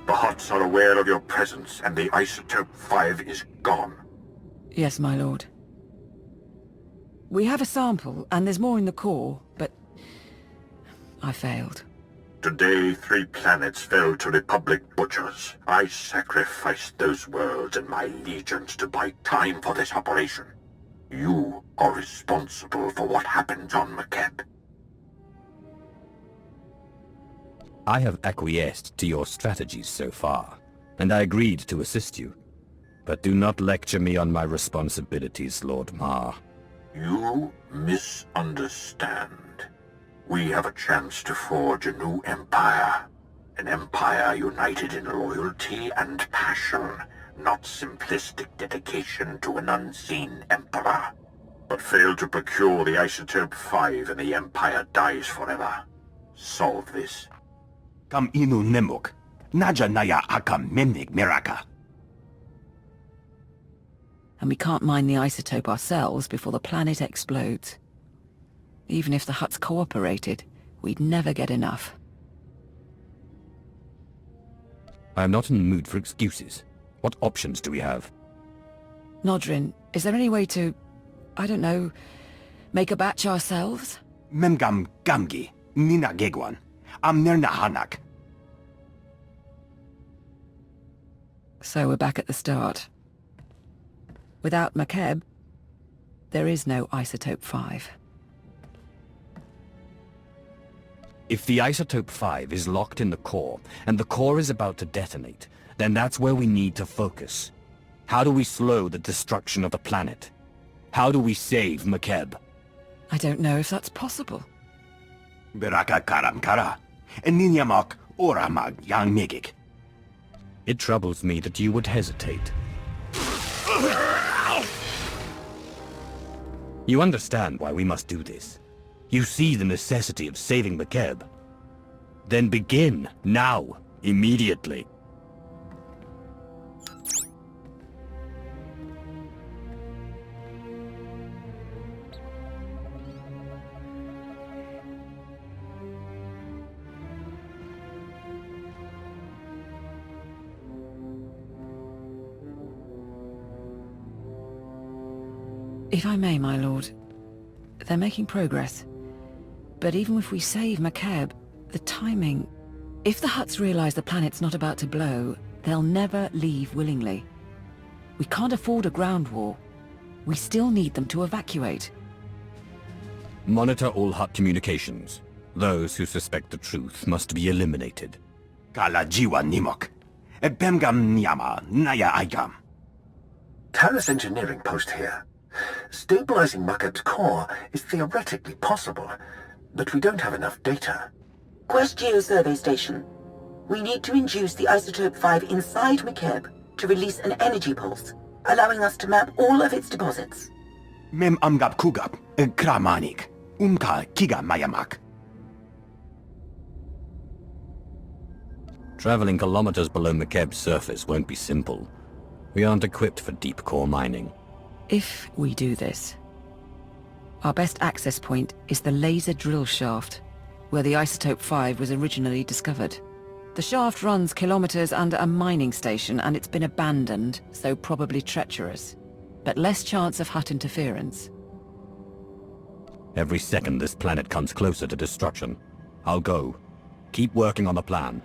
The Hutts are aware of your presence, and the Isotope 5 is gone. Yes, my lord. We have a sample, and there's more in the core, but I failed. Today, 3 planets fell to Republic butchers. I sacrificed those worlds and my legions to buy time for this operation. You are responsible for what happens on Makeb. I have acquiesced to your strategies so far, and I agreed to assist you. But do not lecture me on my responsibilities, Lord Mar. You misunderstand. We have a chance to forge a new empire. An empire united in loyalty and passion, not simplistic dedication to an unseen emperor. But fail to procure the Isotope 5 and the empire dies forever. Solve this. Kam inu nemuk. Naja naya akam memnik miraka. And we can't mine the isotope ourselves before the planet explodes. Even if the Hutts cooperated, we'd never get enough. I am not in the mood for excuses. What options do we have? Nodrin, is there any way to, I don't know, make a batch ourselves? Memgam gamgi. Nina gegwan. Am nerna hanak. So we're back at the start. Without Makeb, there is no Isotope 5. If the Isotope 5 is locked in the core, and the core is about to detonate, then that's where we need to focus. How do we slow the destruction of the planet? How do we save Makeb? I don't know if that's possible. Beraka karam kara. Ninyamak oramag yang megik. It troubles me that you would hesitate. You understand why we must do this. You see the necessity of saving Makeb. Then begin, now, immediately. If I may, my lord, they're making progress. But even if we save Makeb, the timing... If the Hutts realize the planet's not about to blow, they'll never leave willingly. We can't afford a ground war. We still need them to evacuate. Monitor all Hutt communications. Those who suspect the truth must be eliminated. Kala jiwa nimok. Bemgam nyama naya aigam. Terrace engineering post here. Stabilizing Makeb's core is theoretically possible, but we don't have enough data. Quest Geo-survey station. We need to induce the Isotope 5 inside Makeb to release an energy pulse, allowing us to map all of its deposits. Mem amgab kugab. Kramanik. Umka kiga mayamak. Traveling kilometers below Makeb's surface won't be simple. We aren't equipped for deep core mining. If we do this, our best access point is the laser drill shaft, where the Isotope 5 was originally discovered. The shaft runs kilometers under a mining station and it's been abandoned, so probably treacherous. But less chance of Hutt interference. Every second this planet comes closer to destruction. I'll go. Keep working on the plan.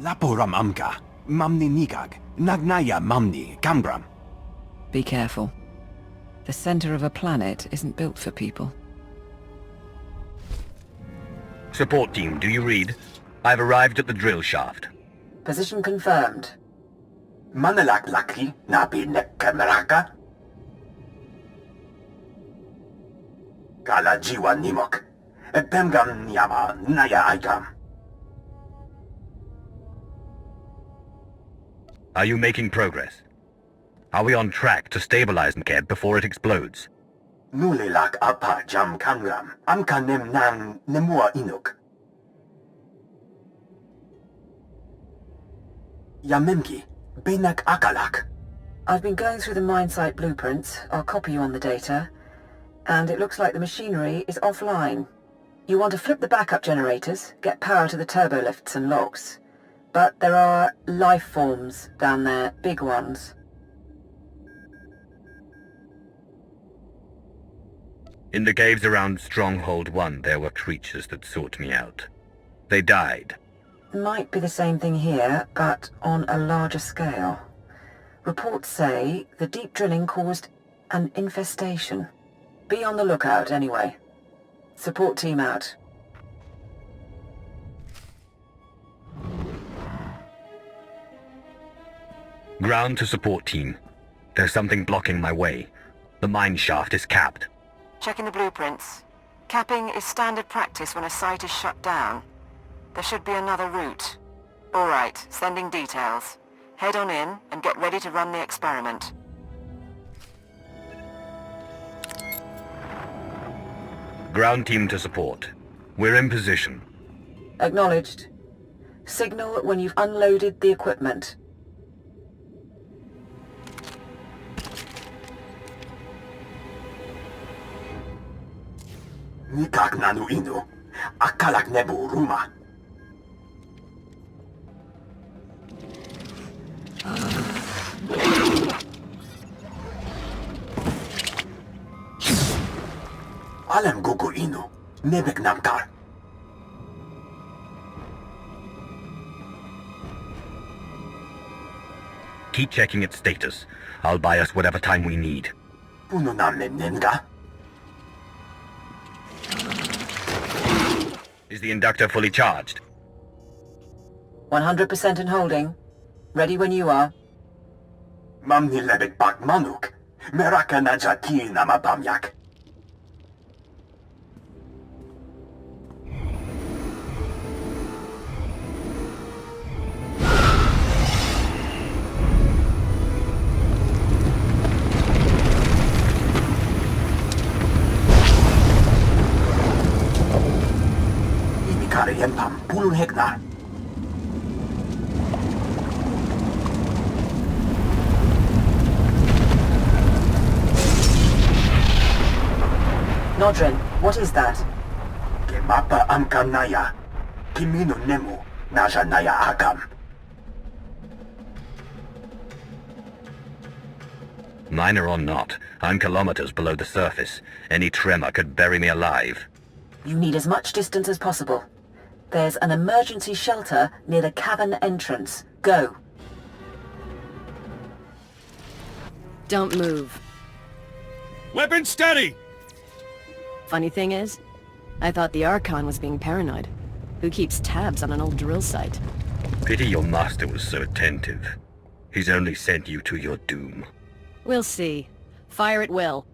Laporam amka. Mamni nigag. Nagnaya mamni kambram. Be careful. The center of a planet isn't built for people. Support team, do you read? I've arrived at the drill shaft. Position confirmed. Manalak laki nabi nekkameraka. Kala jiwa nimok. Bemgam nyama naya aigam. Are you making progress? Are we on track to stabilize Makeb before it explodes? Nulilak apa jam kangram. Amka nem nang nemua inuk. Yamemki. Benak akalak. I've been going through the mine site blueprints. I'll copy you on the data. And it looks like the machinery is offline. You want to flip the backup generators, get power to the turbo lifts and locks. But there are life forms down there, big ones. In the caves around Stronghold 1, there were creatures that sought me out. They died. Might be the same thing here, but on a larger scale. Reports say the deep drilling caused an infestation. Be on the lookout anyway. Support team out. Ground to support team. There's something blocking my way. The mine shaft is capped. Checking the blueprints. Capping is standard practice when a site is shut down. There should be another route. All right, sending details. Head on in and get ready to run the experiment. Ground team to support. We're in position. Acknowledged. Signal when you've unloaded the equipment. Nikak nanu inu. Akalak nebu ruma. Alem gugu inu. Nebek namkar. Keep checking its status. I'll buy us whatever time we need. Puno namne nenga. Is the inductor fully charged? 100% in holding. Ready when you are. Mamni lebek bak manuk. Meraka najaki nama bamyak. Yenpam pulun hektar. Nodrin, what is that? Kemapa amkan naya. Kimino nemu. Naja naya akam. Minor or not, I'm kilometers below the surface. Any tremor could bury me alive. You need as much distance as possible. There's an emergency shelter near the cavern entrance. Go. Don't move. Weapon steady! Funny thing is, I thought the Archon was being paranoid. Who keeps tabs on an old drill site? Pity your master was so attentive. He's only sent you to your doom. We'll see. Fire at will.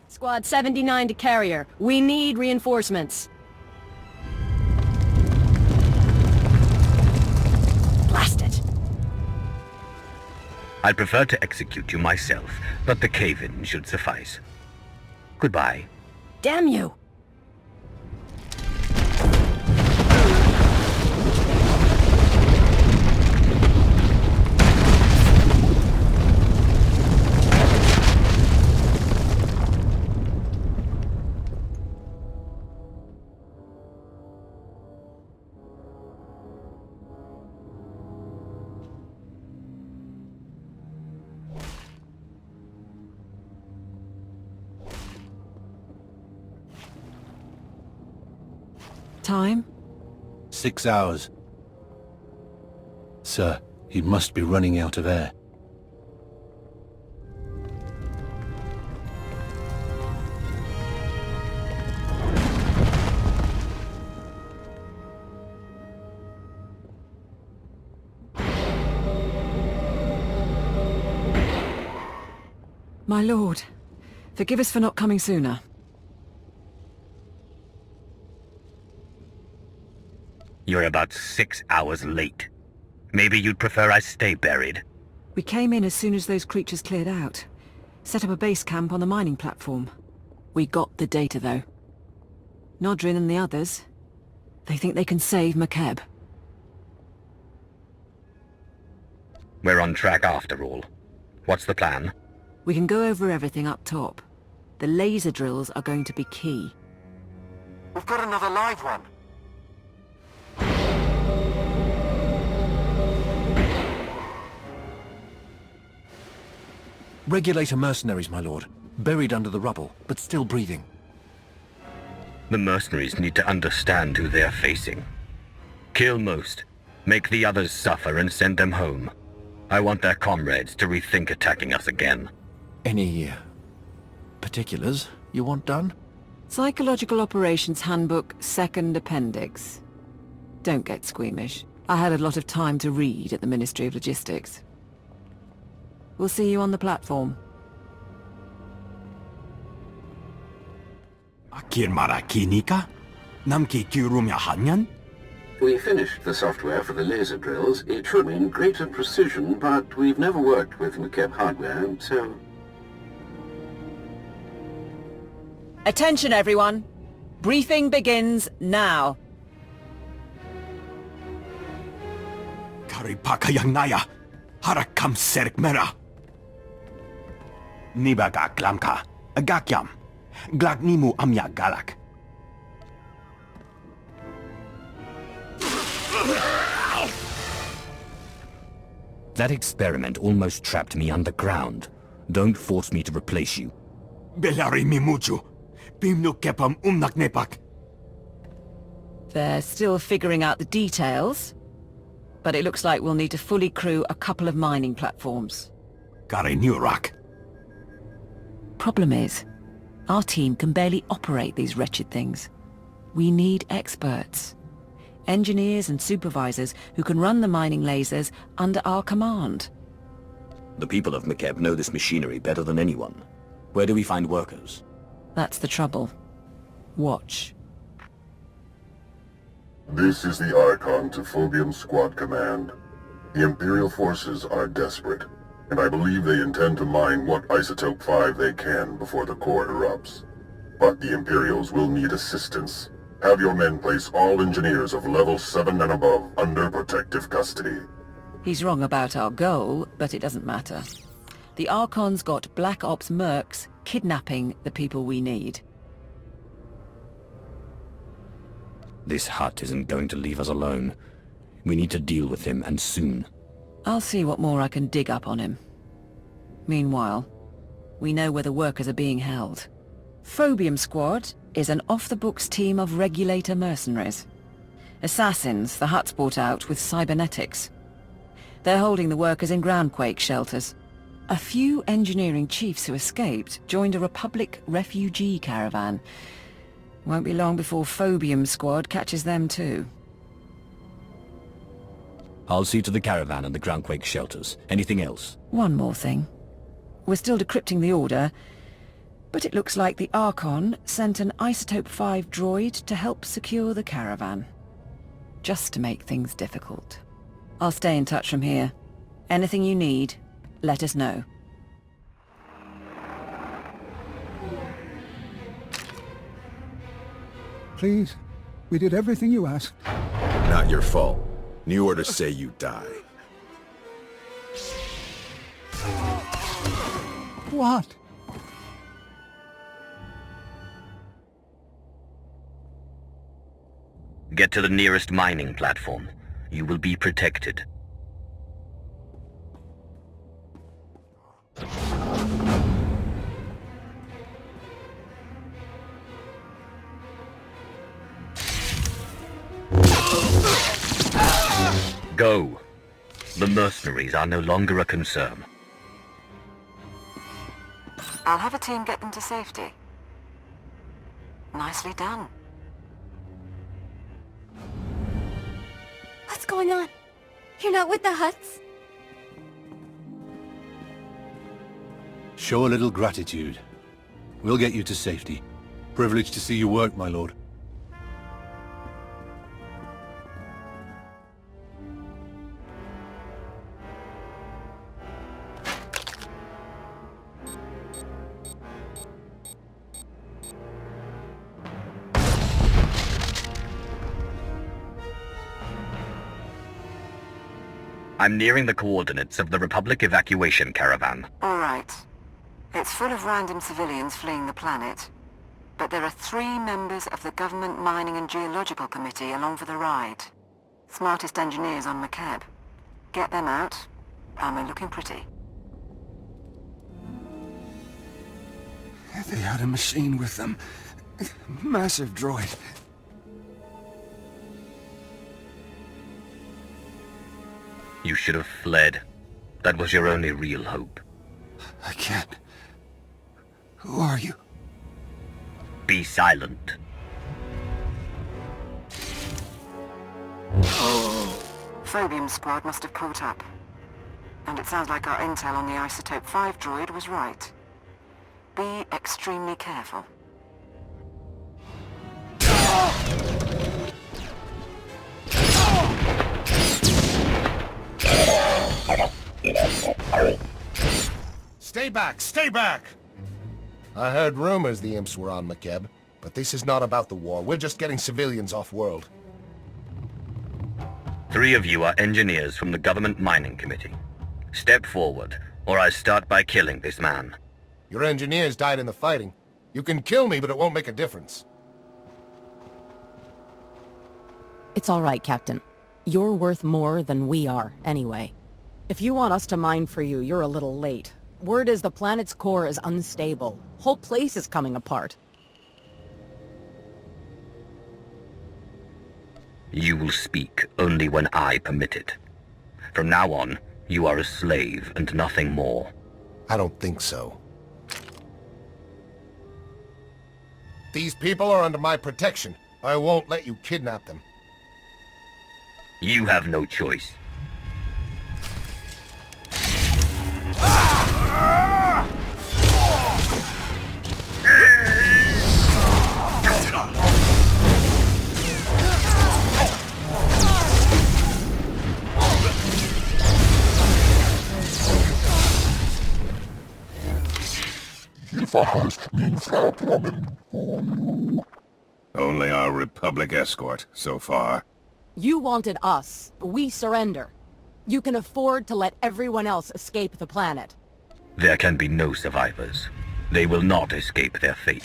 Squad 79 to carrier. We need reinforcements. Blast it. I'd prefer to execute you myself, but the cave-in should suffice. Goodbye. Damn you! Time? 6 hours. Sir, he must be running out of air. My lord, forgive us for not coming sooner. You're about 6 hours late. Maybe you'd prefer I stay buried. We came in as soon as those creatures cleared out. Set up a base camp on the mining platform. We got the data, though. Nodrin and the others, they think they can save McKeb. We're on track after all. What's the plan? We can go over everything up top. The laser drills are going to be key. We've got another live one. Regulator mercenaries, my lord. Buried under the rubble, but still breathing. The mercenaries need to understand who they're facing. Kill most, make the others suffer and send them home. I want their comrades to rethink attacking us again. Any particulars you want done? Psychological Operations Handbook, Second Appendix. Don't get squeamish. I had a lot of time to read at the Ministry of Logistics. We'll see you on the platform. Akir marakinika? Namki kirumya hanyan? We finished the software for the laser drills. It should mean greater precision, but we've never worked with McKeb hardware, so... Attention, everyone. Briefing begins now. Karipakayang naya. Harakam serik mera. Nibaga klamka. Agakyam. Glagnimu amya galak. That experiment almost trapped me underground. Don't force me to replace you. Belari mimuju. Bimnu kepam nepak. They're still figuring out the details, but it looks like we'll need to fully crew a couple of mining platforms. Kare Nurak. Problem is, our team can barely operate these wretched things. We need experts. Engineers and supervisors who can run the mining lasers under our command. The people of McKeb know this machinery better than anyone. Where do we find workers? That's the trouble. Watch. This is the Archon to Phobium Squad Command. The Imperial forces are desperate, and I believe they intend to mine what Isotope 5 they can before the core erupts. But the Imperials will need assistance. Have your men place all engineers of level 7 and above under protective custody. He's wrong about our goal, but it doesn't matter. The Archon's got Black Ops mercs kidnapping the people we need. This Hutt isn't going to leave us alone. We need to deal with him, and soon. I'll see what more I can dig up on him. Meanwhile, we know where the workers are being held. Phobium Squad is an off-the-books team of regulator mercenaries. Assassins the Hutt's brought out with cybernetics. They're holding the workers in groundquake shelters. A few engineering chiefs who escaped joined a Republic refugee caravan. Won't be long before Phobium Squad catches them too. I'll see to the caravan and the groundquake shelters. Anything else? One more thing. We're still decrypting the order, but it looks like the Archon sent an Isotope 5 droid to help secure the caravan. Just to make things difficult. I'll stay in touch from here. Anything you need, let us know. Please, we did everything you asked. Not your fault. New orders say you die. What? Get to the nearest mining platform. You will be protected. Go. The mercenaries are no longer a concern. I'll have a team get them to safety. Nicely done. What's going on? You're not with the Hutts? Show a little gratitude. We'll get you to safety. Privileged to see you work, my lord. I'm nearing the coordinates of the Republic evacuation caravan. All right. It's full of random civilians fleeing the planet. But there are 3 members of the Government Mining and Geological Committee along for the ride. Smartest engineers on McKeb. Get them out, and we're looking pretty. They had a machine with them. Massive droid. You should have fled. That was your only real hope. I can't. Who are you? Be silent. Phobium squad must have caught up. And it sounds like our intel on the Isotope 5 droid was right. Be extremely careful. Stay back! Stay back! I heard rumors the imps were on McKeb, but this is not about the war. We're just getting civilians off-world. 3 of you are engineers from the Government Mining Committee. Step forward, or I start by killing this man. Your engineers died in the fighting. You can kill me, but it won't make a difference. It's all right, Captain. You're worth more than we are, anyway. If you want us to mine for you, you're a little late. Word is the planet's core is unstable. Whole place is coming apart. You will speak only when I permit it. From now on, you are a slave and nothing more. I don't think so. These people are under my protection. I won't let you kidnap them. You have no choice. Only our Republic escort, so far. You wanted us. We surrender. You can afford to let everyone else escape the planet. There can be no survivors. They will not escape their fate.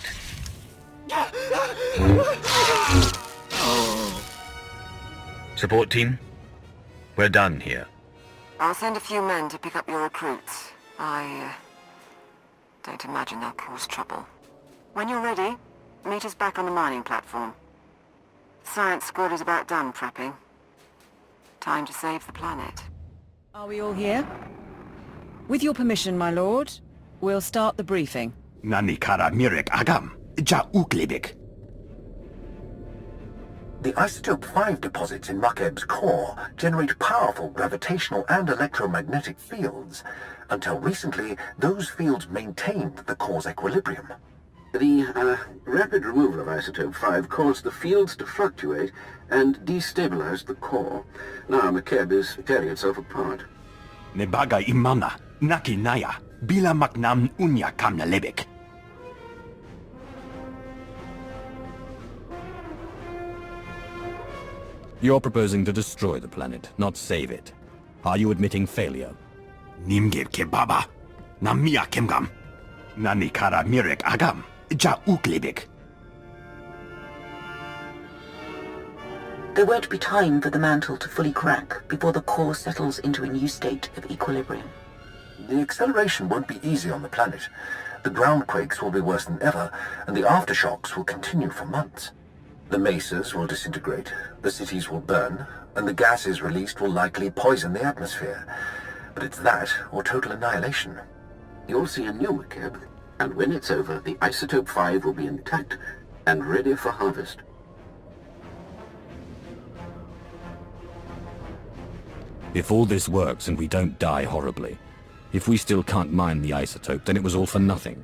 Support team? We're done here. I'll send a few men to pick up your recruits. I don't imagine they'll cause trouble. When you're ready, meet us back on the mining platform. Science squad is about done prepping. Time to save the planet. Are we all here? With your permission, my lord, we'll start the briefing. Nani kara mirek agam. Ja uklibik. The Isotope 5 deposits in McKeb's core generate powerful gravitational and electromagnetic fields. Until recently, those fields maintained the core's equilibrium. The rapid removal of Isotope 5 caused the fields to fluctuate and destabilized the core. Now McKeb is tearing itself apart. Nebaga imana. Naki naya. Bila maknam unya kamna lebek. You're proposing to destroy the planet, not save it. Are you admitting failure? Nimgir kebaba. Namia kemgam. Nani kara mirek agam. Ja uklibik. There won't be time for the mantle to fully crack before the core settles into a new state of equilibrium. The acceleration won't be easy on the planet. The ground quakes will be worse than ever, and the aftershocks will continue for months. The mesas will disintegrate, the cities will burn, and the gases released will likely poison the atmosphere. But it's that or total annihilation. You'll see a new McKeb, and when it's over, the Isotope 5 will be intact and ready for harvest. If all this works and we don't die horribly, if we still can't mine the isotope, then it was all for nothing.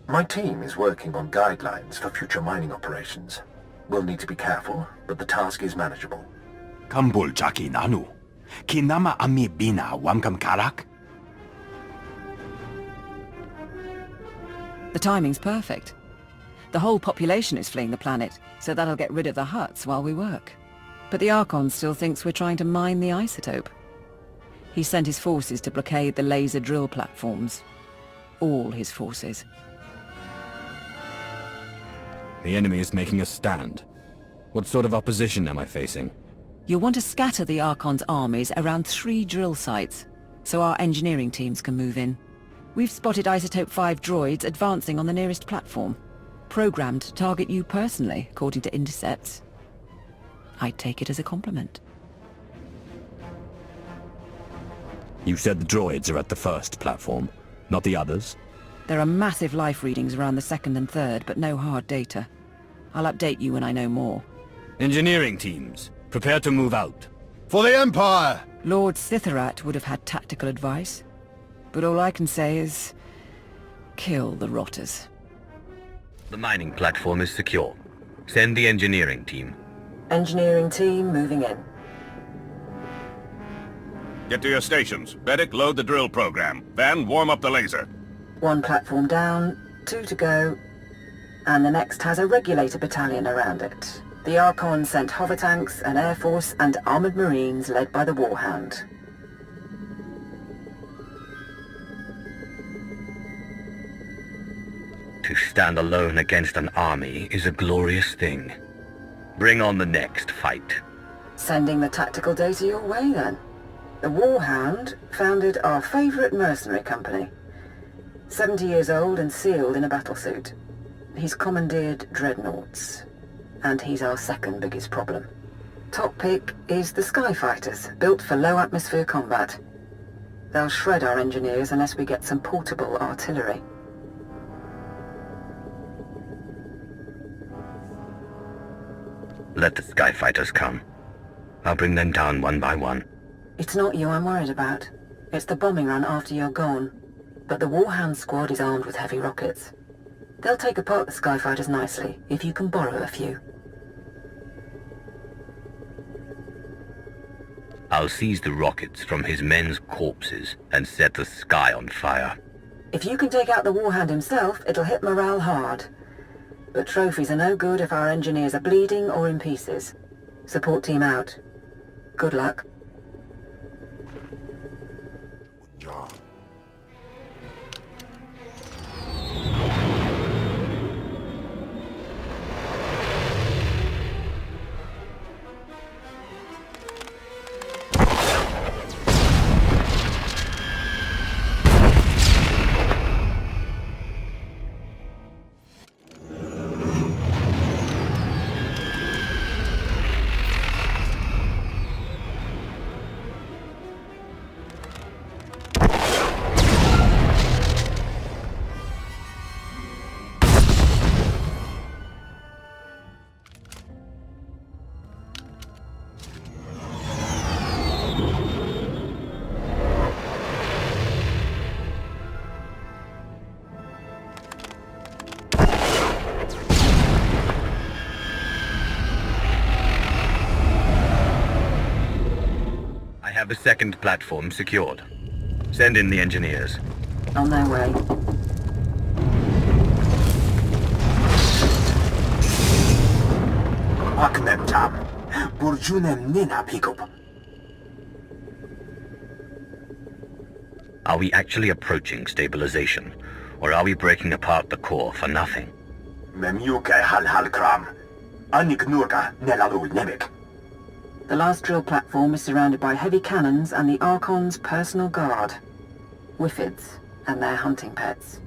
My team is working on guidelines for future mining operations. We'll need to be careful, but the task is manageable. Kambul jaki nanu. Kinama ami bina wangam karak. The timing's perfect. The whole population is fleeing the planet, so that'll get rid of the Hutts while we work. But the Archon still thinks we're trying to mine the isotope. He sent his forces to blockade the laser drill platforms. All his forces. The enemy is making a stand. What sort of opposition am I facing? You'll want to scatter the Archon's armies around 3 drill sites, so our engineering teams can move in. We've spotted Isotope 5 droids advancing on the nearest platform, programmed to target you personally, according to intercepts. I'd take it as a compliment. You said the droids are at the first platform, not the others? There are massive life readings around the second and third, but no hard data. I'll update you when I know more. Engineering teams, prepare to move out. For the Empire! Lord Sitharat would have had tactical advice, but all I can say is... kill the rotters. The mining platform is secure. Send the engineering team. Engineering team moving in. Get to your stations. Vedic, load the drill program. Then warm up the laser. 1 platform down, 2 to go, and the next has a regulator battalion around it. The Archon sent hover tanks, an air force, and armored marines led by the Warhound. To stand alone against an army is a glorious thing. Bring on the next fight. Sending the tactical data your way, then. The Warhound founded our favourite mercenary company. 70 years old and sealed in a battlesuit. He's commandeered dreadnoughts. And he's our second biggest problem. Top pick is the Skyfighters, built for low atmosphere combat. They'll shred our engineers unless we get some portable artillery. Let the Skyfighters come. I'll bring them down one by one. It's not you I'm worried about. It's the bombing run after you're gone. But the Warhound squad is armed with heavy rockets. They'll take apart the Skyfighters nicely, if you can borrow a few. I'll seize the rockets from his men's corpses and set the sky on fire. If you can take out the Warhound himself, it'll hit morale hard. But trophies are no good if our engineers are bleeding or in pieces. Support team out. Good luck. I have a second platform secured. Send in the engineers. On their way. Are we actually approaching stabilization, or are we breaking apart the core for nothing? The last drill platform is surrounded by heavy cannons and the Archon's personal guard. Whiffids and their hunting pets.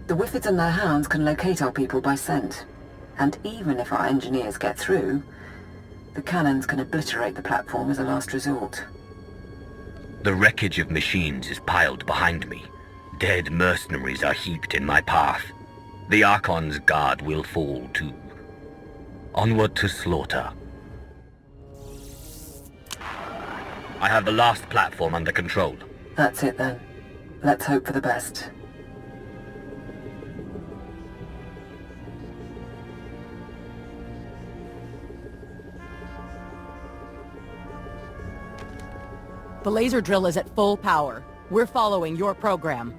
The Whiffids and their hounds can locate our people by scent. And even if our engineers get through, the cannons can obliterate the platform as a last resort. The wreckage of machines is piled behind me. Dead mercenaries are heaped in my path. The Archon's guard will fall too. Onward to slaughter. I have the last platform under control. That's it then. Let's hope for the best. The laser drill is at full power. We're following your program.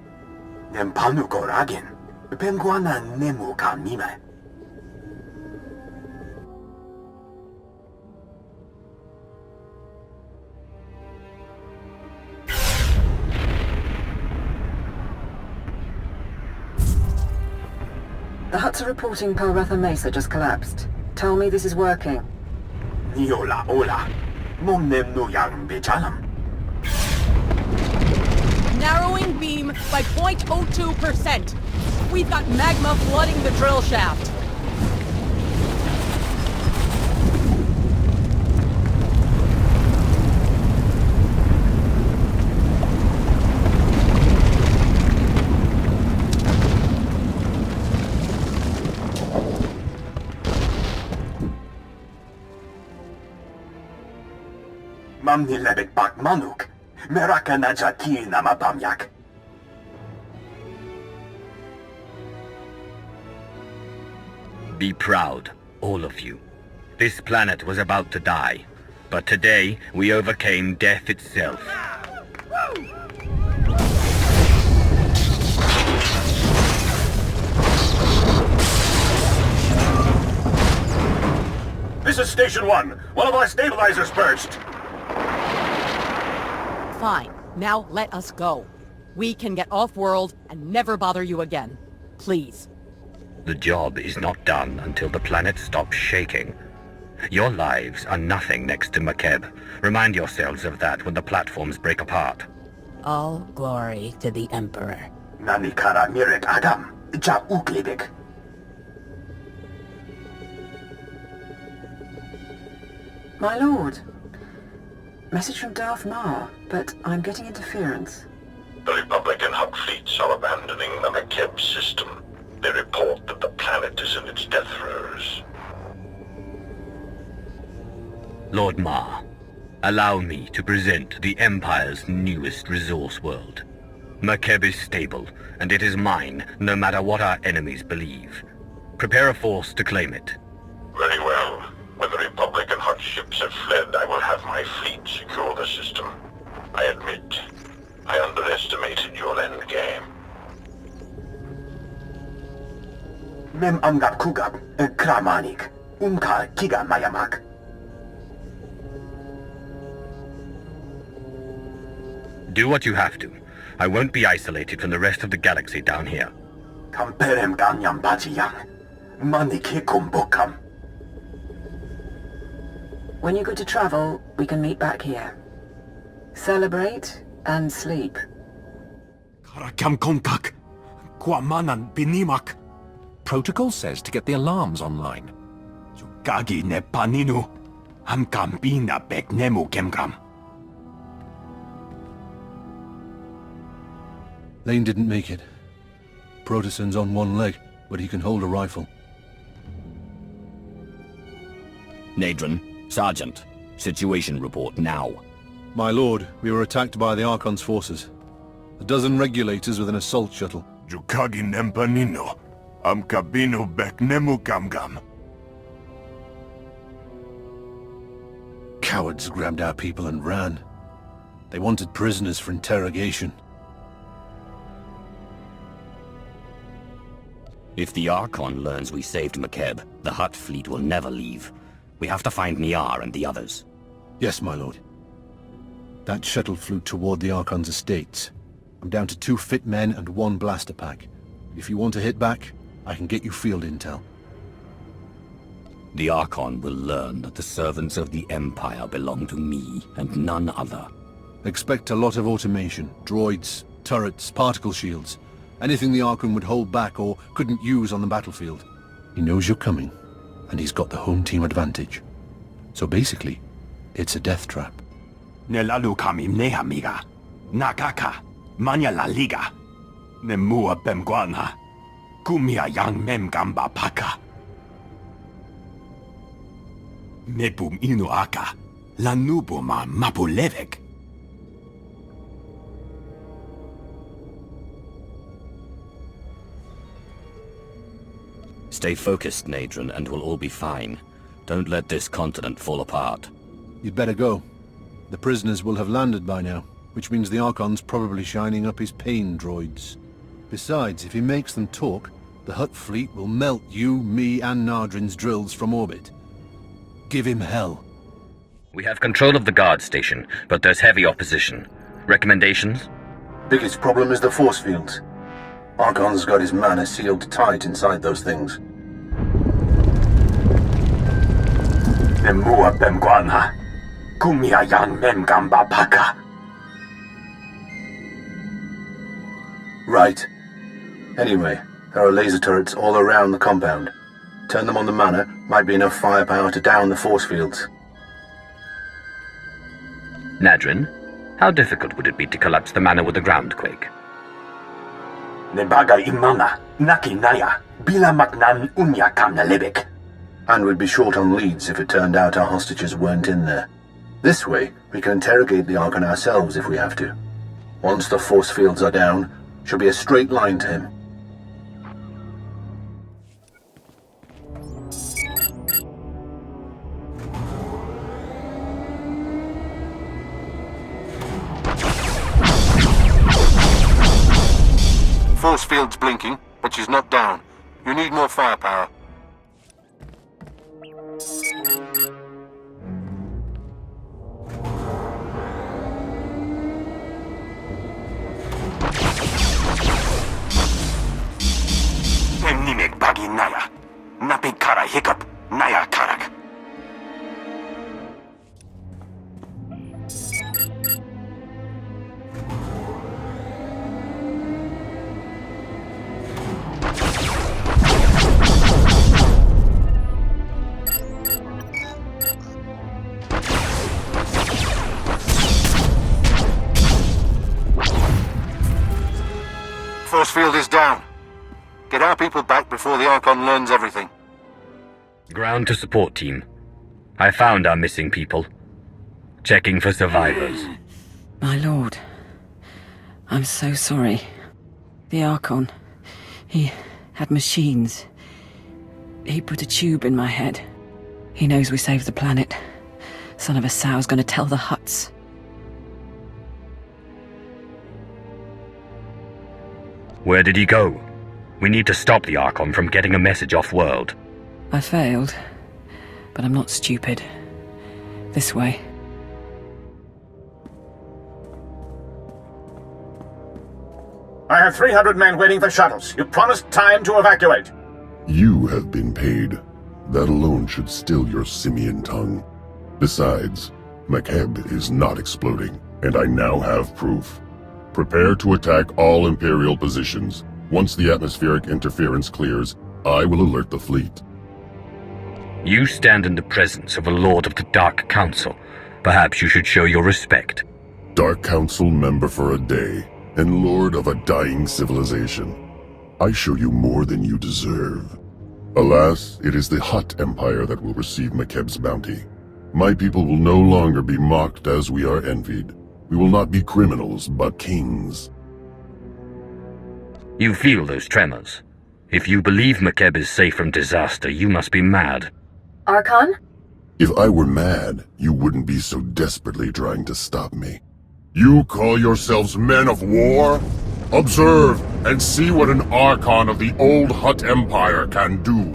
The Hutts are reporting Palratha Mesa just collapsed. Tell me this is working. Niola ola. Momnem nuyang bejalam. Narrowing beam by 0.02%. We've got magma flooding the drill shaft. Mamni lebek bak manuk. Meraka najaki nama bamyak. Be proud, all of you. This planet was about to die, but today we overcame death itself. This is Station 1. One of our stabilizers burst. Fine. Now let us go. We can get off-world and never bother you again. Please. The job is not done until the planet stops shaking. Your lives are nothing next to Makeb. Remind yourselves of that when the platforms break apart. All glory to the Emperor. Nanikara mirek agam. Ja uklibik. My lord. Message from Darth Mar, but I'm getting interference. The Republican Hutt fleets are abandoning the Makeb system. They report that the planet is in its death throes. Lord Ma, allow me to present the Empire's newest resource world. Makeb is stable, and it is mine, no matter what our enemies believe. Prepare a force to claim it. Very well. When the Republican Hutt ships have fled, I will have my fleet secure the system. I admit, I underestimated your endgame. Mem amgap kugap, kramanik. Unka kiga mayamak. Do what you have to. I won't be isolated from the rest of the galaxy down here. Kamperem ganyam bajiyang. Maniki kumbukam. When you're good to travel, we can meet back here. Celebrate and sleep. Karakam kontak. Kwamanan binimak. Protocol says to get the alarms online. Gagi ne paninu. Amkam bina beknemu kemgam. Lane didn't make it. Proteson's on one leg, but he can hold a rifle. Nadron, Sergeant, situation report now. My lord, we were attacked by the Archon's forces. A dozen regulators with an assault shuttle. Jukagi nempanino. Amkabino beknemu gamgam. Cowards grabbed our people and ran. They wanted prisoners for interrogation. If the Archon learns we saved Makeb, the Hutt fleet will never leave. We have to find Niar and the others. Yes, my lord. That shuttle flew toward the Archon's estates. I'm down to 2 fit men and 1 blaster pack. If you want to hit back, I can get you field intel. The Archon will learn that the servants of the Empire belong to me and none other. Expect a lot of automation, droids, turrets, particle shields. Anything the Archon would hold back or couldn't use on the battlefield. He knows you're coming, and he's got the home team advantage. So basically, it's a death trap. Nelalu kami nehamiga. Nakaka. Manya la liga. Nemua bemguana. Kumia yang memgamba paka. Mebum inu aka. Lanubuma mapulevek. Stay focused, Nadron, and we'll all be fine. Don't let this continent fall apart. You'd better go. The prisoners will have landed by now, which means the Archon's probably shining up his pain droids. Besides, if he makes them talk, the Hutt fleet will melt you, me, and Nardrin's drills from orbit. Give him hell. We have control of the guard station, but there's heavy opposition. Recommendations? Biggest problem is the force fields. Archon's got his mana sealed tight inside those things. Nemua bemguana. Kumia yang memgamba paka. Right. Anyway, there are laser turrets all around the compound. Turn them on the mana, might be enough firepower to down the force fields. Nadrin, how difficult would it be to collapse the mana with a groundquake? Nebaga imana, naki naya, bila maknan unya kamna lebek. And we'd be short on leads if it turned out our hostages weren't in there. This way, we can interrogate the Archon ourselves if we have to. Once the force fields are down, should be a straight line to him. Force field's blinking, but she's not down. You need more firepower. Nimek bagi naya. Napi kara hiccup, naya karak. Force field is down. Get our people back before the Archon learns everything. Ground to support team. I found our missing people. Checking for survivors. My lord, I'm so sorry. The Archon, he had machines. He put a tube in my head. He knows we saved the planet. Son of a sow's gonna tell the Hutts. Where did he go? We need to stop the Archon from getting a message off-world. I failed, but I'm not stupid. This way. I have 300 men waiting for shuttles. You promised time to evacuate. You have been paid. That alone should still your simian tongue. Besides, McKeb is not exploding, and I now have proof. Prepare to attack all Imperial positions. Once the atmospheric interference clears, I will alert the fleet. You stand in the presence of a Lord of the Dark Council. Perhaps you should show your respect. Dark Council member for a day, and Lord of a dying civilization. I show you more than you deserve. Alas, it is the Hutt Empire that will receive McKeb's bounty. My people will no longer be mocked as we are envied. We will not be criminals, but kings. You feel those tremors. If you believe McKeb is safe from disaster, you must be mad. Archon? If I were mad, you wouldn't be so desperately trying to stop me. You call yourselves men of war? Observe and see what an Archon of the old Hutt Empire can do.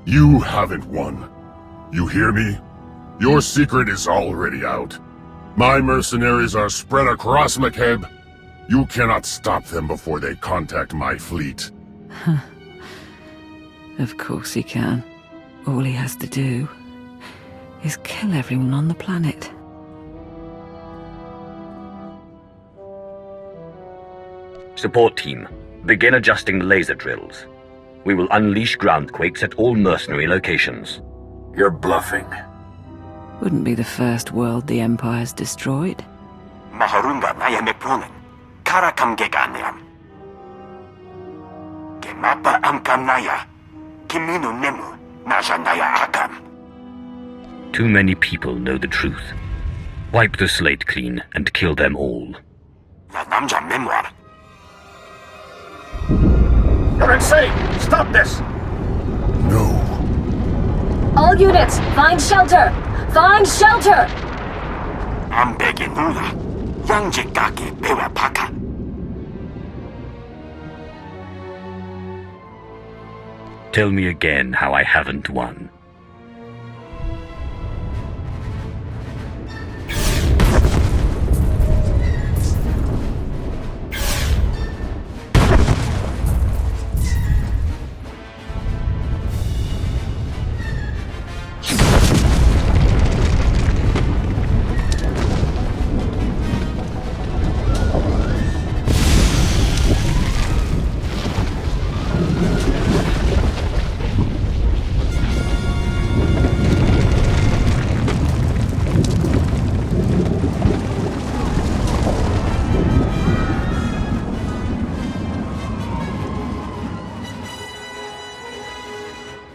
You haven't won. You hear me? Your secret is already out. My mercenaries are spread across McKeb. You cannot stop them before they contact my fleet. Of course he can. All he has to do is kill everyone on the planet. Support team, begin adjusting the laser drills. We will unleash groundquakes at all mercenary locations. You're bluffing. Wouldn't be the first world the Empire's destroyed. Maharunga naya mekpunen. Kara kamgeganiam. Kemapa amkam naya. Kiminu nemu. Naja naya akam. Too many people know the truth. Wipe the slate clean and kill them all. La 남자 memoir. You're insane! Stop this! All units, find shelter! Find shelter! I'm begging Nula. Yangjikake bewa paka. Tell me again how I haven't won.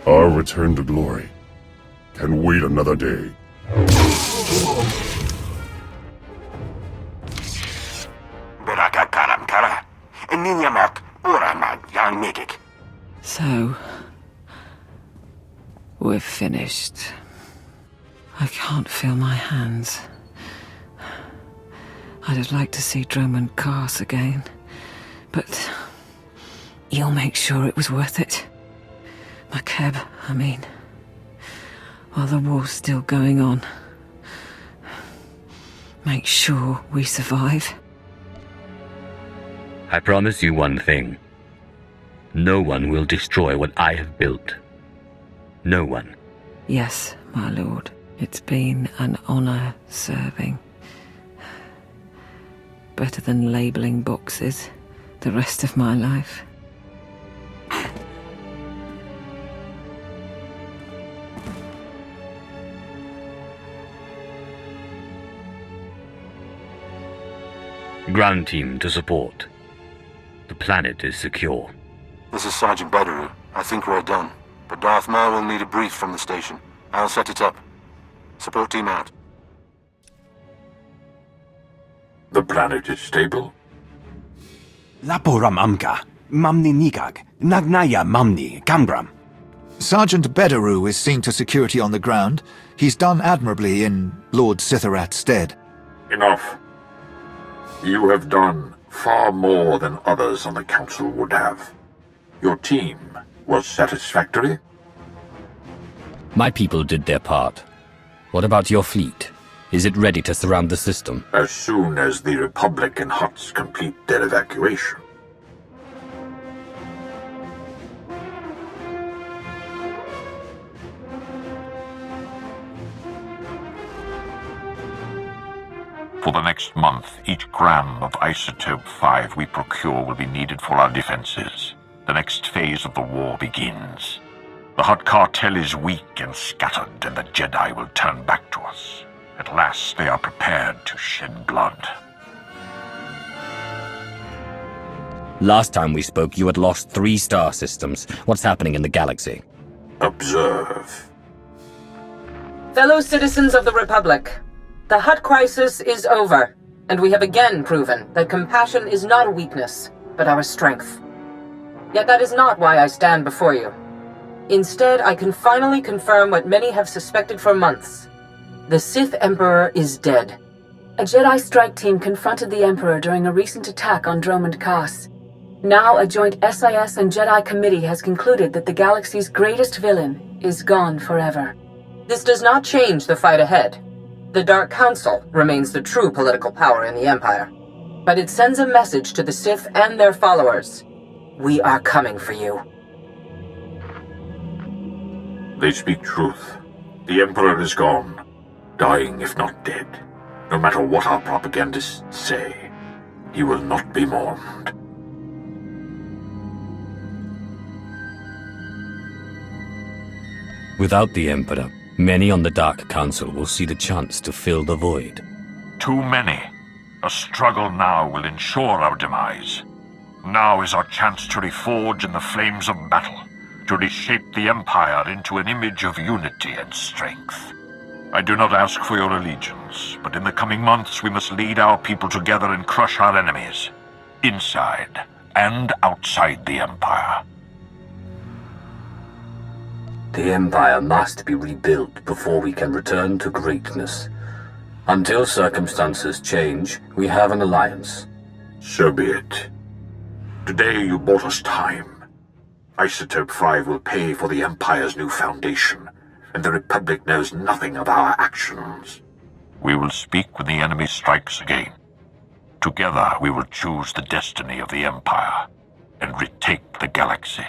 Our return to glory can wait another day. Beraka karam kara. Ninyamak urama yang megik. So, we're finished. I can't feel my hands. I'd have liked to see Drummond Cars again, but you'll make sure it was worth it. McKeb, I mean, while the war's still going on, make sure we survive. I promise you one thing. No one will destroy what I have built. No one. Yes, my lord. It's been an honor serving. Better than labeling boxes the rest of my life. Ground team to support. The planet is secure. This is Sergeant Bederu. I think we're done. But Darth Maul will need a brief from the station. I'll set it up. Support team out. The planet is stable. Laporam amka. Mamni nigag. Nagnaya mamni. Kambram. Sergeant Bederu is seen to security on the ground. He's done admirably in Lord Sitharat's stead. Enough. You have done far more than others on the Council would have. Your team was satisfactory? My people did their part. What about your fleet? Is it ready to surround the system? As soon as the Republic and Hutts complete their evacuation. For the next month, each gram of Isotope 5 we procure will be needed for our defenses. The next phase of the war begins. The Hutt Cartel is weak and scattered, and the Jedi will turn back to us. At last, they are prepared to shed blood. Last time we spoke, you had lost 3 star systems. What's happening in the galaxy? Observe. Fellow citizens of the Republic, the Hutt crisis is over, and we have again proven that compassion is not a weakness, but our strength. Yet that is not why I stand before you. Instead, I can finally confirm what many have suspected for months. The Sith Emperor is dead. A Jedi strike team confronted the Emperor during a recent attack on Dromund Kaas. Now a joint SIS and Jedi committee has concluded that the galaxy's greatest villain is gone forever. This does not change the fight ahead. The Dark Council remains the true political power in the Empire. But it sends a message to the Sith and their followers. We are coming for you. They speak truth. The Emperor is gone, dying if not dead. No matter what our propagandists say, he will not be mourned. Without the Emperor, many on the Dark Council will see the chance to fill the void. Too many. A struggle now will ensure our demise. Now is our chance to reforge in the flames of battle, to reshape the Empire into an image of unity and strength. I do not ask for your allegiance, but in the coming months we must lead our people together and crush our enemies, inside and outside the Empire. The Empire must be rebuilt before we can return to greatness. Until circumstances change, we have an alliance. So be it. Today you bought us time. Isotope 5 will pay for the Empire's new foundation, and the Republic knows nothing of our actions. We will speak when the enemy strikes again. Together we will choose the destiny of the Empire and retake the galaxy.